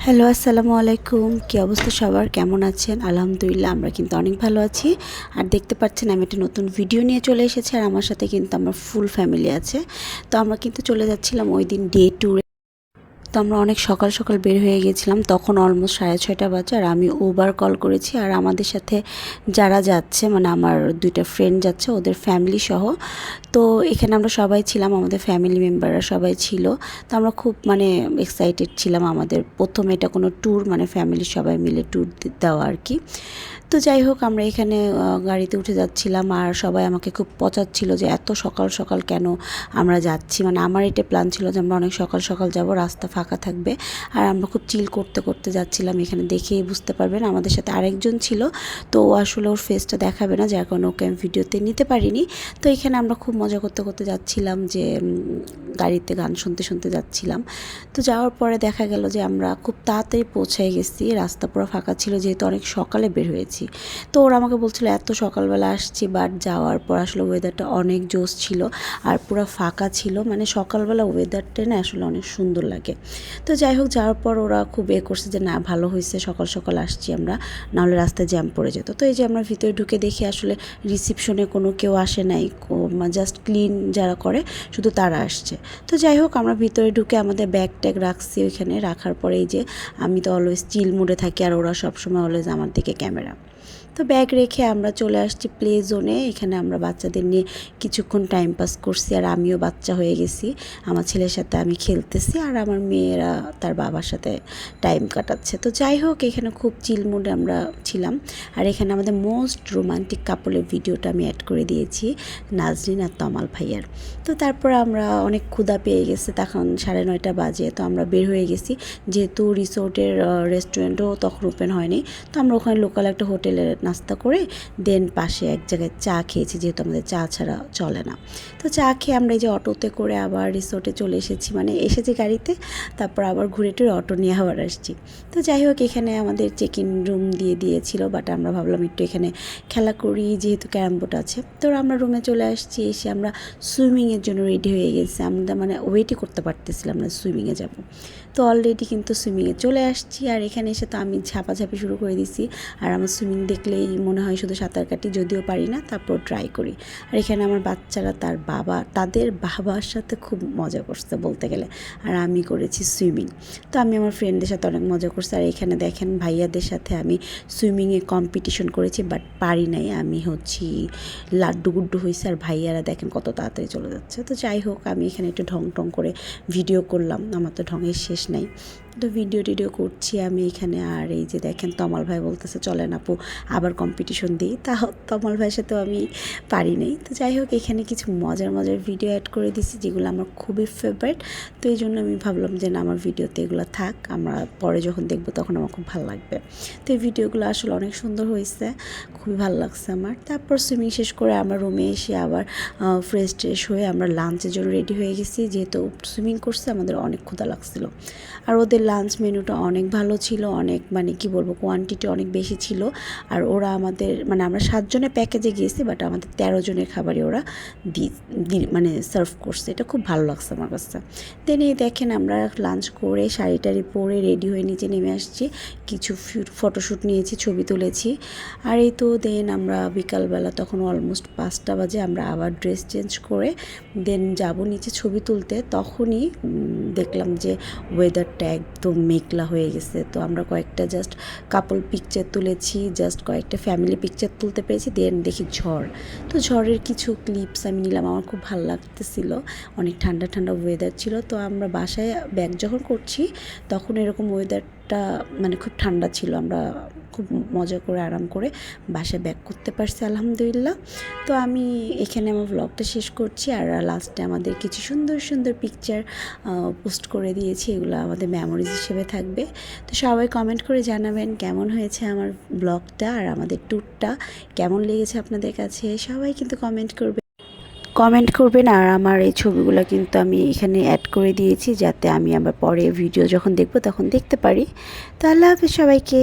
Hello, আসসালামু আলাইকুম। কী অবস্থা সবার? কেমন আছেন? আলহামদুলিল্লাহ আমরা কিন্তু অনেক ভালো আছি। আর দেখতে পাচ্ছেন আমি একটা নতুন ভিডিও নিয়ে চলে এসেছি, আর আমার সাথে কিন্তু আমার ফুল ফ্যামিলি আছে। তো আমরা কিন্তু চলে যাচ্ছিলাম ওই দিন ডে ট্যুরে। তো আমরা অনেক সকাল সকাল বের হয়ে গেছিলাম, তখন অলমোস্ট 6:30 বাজে। আর আমি উবার কল করেছি, আর আমাদের সাথে যারা যাচ্ছে মানে আমার দুইটা ফ্রেন্ড যাচ্ছে, ওদের ফ্যামিলি সহ। তো এখানে আমরা সবাই ছিলাম, আমাদের ফ্যামিলি মেম্বাররা সবাই ছিল। তো আমরা খুব এক্সাইটেড ছিলাম, আমাদের প্রথম এটা কোনো ট্যুর, মানে ফ্যামিলির সবাই মিলে ট্যুর দেওয়া আর কি। তো যাই হোক, আমরা এখানে গাড়িতে উঠে যাচ্ছিলাম, আর সবাই আমাকে খুব পচাচ্ছিল যে এত সকাল সকাল কেন আমরা যাচ্ছি। মানে আমার এটা প্ল্যান ছিল যে আমরা অনেক সকাল সকাল যাব, রাস্তা ফাঁকা থাকবে। আর আমরা খুব চিল করতে করতে যাচ্ছিলাম। এখানে দেখেই বুঝতে পারবেন আমাদের সাথে আরেকজন ছিল, তো ও আসলে ওর ফেসটা দেখাবে না, যার কারণে ওকে আমি ভিডিওতে নিতে পারিনি। তো এখানে আমরা খুব মজা করতে করতে যাচ্ছিলাম, যে গাড়িতে গান শুনতে শুনতে যাচ্ছিলাম। তো যাওয়ার পরে দেখা গেল যে আমরা খুব তাড়াতাড়ি পৌঁছে গেছি, রাস্তা পুরো ফাঁকা ছিল, যেহেতু অনেক সকালে বের হয়েছি। তো ওরা আমাকে বলছিল এত সকালবেলা আসছি, বাট যাওয়ার পর আসলে ওয়েদারটা অনেক জোশ ছিল, আর পুরো ফাঁকা ছিল। মানে সকালবেলা ওয়েদারটা না আসলে অনেক সুন্দর লাগে। তো যাই হোক, যাওয়ার পর ওরা খুব করছে যে না, ভালো হয়েছে সকাল সকাল আসছি আমরা, নাহলে রাস্তায় জ্যাম পড়ে যেত। তো এই যে আমরা ভিতরে ঢুকে দেখি আসলে রিসিপশনে কোনো কেউ আসে নাই, জাস্ট ক্লিন যারা করে শুধু তারা আসছে। তো যাই হোক, আমরা ভিতরে ঢুকে আমাদের ব্যাগ ট্যাগ রাখছি ওইখানে। রাখার পরে এই যে আমি তো অলওয়েজ চিল মুডে থাকি, আর ওরা সবসময় অলওয়েজ আমার দিকে ক্যামেরা। তো ব্যাগ রেখে আমরা চলে আসছি প্লে জোনে। এখানে আমরা বাচ্চাদের নিয়ে কিছুক্ষণ টাইম পাস করছি, আর আমিও বাচ্চা হয়ে গেছি। আমার ছেলের সাথে আমি খেলতেছি, আর আমার মেয়েরা তার বাবার সাথে টাইম কাটাচ্ছে। তো যাই হোক, এখানে খুব চিল মুডে আমরা ছিলাম। আর এখানে আমাদের মোস্ট রোমান্টিক কাপলের ভিডিওটা আমি অ্যাড করে দিয়েছি, নাজরিন আর তমাল ভাইয়ার। তো তারপর আমরা অনেক ক্ষুধা পেয়ে গেছে, তখন 9:30 বাজে। তো আমরা বের হয়ে গেছি, যেহেতু রিসোর্টের রেস্টুরেন্টও তখন ওপেন হয়নি। তো আমরা ওখানে লোকাল একটা হোটেলে নাস্তা করে দেন পাশে এক জায়গায় চা খেয়েছি, যেহেতু আমাদের চা ছাড়া চলে না। তো চা খেয়ে আমরা এই যে অটোতে করে আবার রিসোর্টে চলে এসেছি, মানে এসেছি গাড়িতে, তারপর আবার ঘুরে টুরে অটো নিয়ে আবার আসছি। তো যাই হোক, এখানে আমাদের চেক ইন রুম দিয়েছিল, বাট আমরা ভাবলাম একটু এখানে খেলা করি, যেহেতু ক্যারাম বোর্ড আছে। তো আমরা রুমে চলে আসছি, এসে আমরা সুইমিংয়ের জন্য রেডি হয়ে গেছি। আমরা ওয়েটই করতে পারতেছিলাম না সুইমিংয়ে যাব। তো অলরেডি কিন্তু সুইমিংয়ে চলে আসছি, আর এখানে এসে তো আমি ঝাপাঝাপি শুরু করে দিছি। আর আমার সুইমিং দেখলেই মনে হয় শুধু সাঁতার কাটি, যদিও পারি না, তারপর ট্রাই করি। আর এখানে আমার বাচ্চারা তাদের বাবার সাথে খুব মজা করছে বলতে গেলে, আর আমি করেছি সুইমিং। তো আমি আমার ফ্রেন্ডদের সাথে অনেক মজা করছি। আর এখানে দেখেন ভাইয়াদের সাথে আমি সুইমিংয়ে কম্পিটিশন করেছি, বাট পারি নাই, আমি লাড্ডু গুড্ডু হয়েছে। আর ভাইয়ারা দেখেন কত তাড়াতাড়ি চলে যাচ্ছে। তো যাই হোক, আমি এখানে একটু ঢং টং করে ভিডিও করলাম, আমার তো ঢঙের শেষ নাই। তো ভিডিও করছি আমি এখানে। আর এই যে দেখেন তমাল ভাই বলতেছে চলেন আপু আবার কম্পিটিশন দিই, তা তমাল ভাইয়ের সাথেও আমি পারি নাই। তো যাই হোক, এখানে কিছু মজার ভিডিও অ্যাড করে দিছি, যেগুলো আমার খুবই ফেভারিট। তো এই জন্য আমি ভাবলাম যে না, আমার ভিডিওতে এগুলো থাক, আমরা পরে যখন দেখবো তখন আমার খুব ভালো লাগবে। তো এই ভিডিওগুলো আসলে অনেক সুন্দর হয়েছে, খুবই ভালো লাগছে আমার। তারপর সুইমিং শেষ করে আমরা রুমে এসে আবার ফ্রেশ ট্রেশ হয়ে আমরা লাঞ্চের জন্য রেডি হয়ে গেছি, যেহেতু সুইমিং করছে আমাদের অনেক ক্ষুধা লাগছিল। আর ওদের লাঞ্চ মেনুটা অনেক ভালো ছিল, অনেক কি বলবো, কোয়ান্টিটি অনেক বেশি ছিল। আর ওরা আমাদের আমরা 7 জনের প্যাকেজে গিয়েছি, বাট আমাদের 13 জনের খাবারই ওরা সার্ভ করছে। এটা খুব ভালো লাগছে আমার কাছে। দেন এই দেখেন আমরা লাঞ্চ করে শাড়ি টাড়ি পরে রেডি হয়ে নিচে নেমে আসছি, কিছু ফটোশ্যুট নিয়েছি, ছবি তুলেছি। আর এই তো দেন আমরা বিকালবেলা, তখন অলমোস্ট 5টা বাজে, আমরা আবার ড্রেস চেঞ্জ করে দেন যাব নিচে ছবি তুলতে। তখনই দেখলাম যে ওয়েদারটা একদম মেঘলা হয়ে গেছে। তো আমরা কয়েকটা জাস্ট কাপল পিকচার তুলেছি, জাস্ট কয়েকটা ফ্যামিলি পিকচার তুলতে পেরেছি। দেন দেখি ঝড়, তো ঝড়ের কিছু ক্লিপস আমি নিলাম, আমার খুব ভালো লাগতেছিল, অনেক ঠান্ডা ঠান্ডা ওয়েদার ছিল। তো আমরা বাসায় ব্যাক যখন করছি তখন এরকম ওয়েদারটা খুব ঠান্ডা ছিল, আমরা খুব মজা করে আরাম করে বাসায় ব্যাক করতে পারছি আলহামদুলিল্লাহ। তো আমি এখানে আমার ব্লগটা শেষ করছি, আর লাস্টে আমাদের কিছু সুন্দর সুন্দর পিকচার পোস্ট করে দিয়েছি, এগুলো আমাদের মেমোরিজ হিসেবে থাকবে। তো সবাই কমেন্ট করে জানাবেন কেমন হয়েছে আমার ব্লগটা, আর আমাদের ট্যুরটা কেমন লেগেছে আপনাদের কাছে। সবাই কিন্তু কমেন্ট করবেন। আর আমার এই ছবিগুলো কিন্তু আমি এখানে অ্যাড করে দিয়েছি, যাতে আমি আবার পরে ভিডিও যখন দেখব তখন দেখতে পারি। তো আল্লাহ হাফেজ সবাইকে।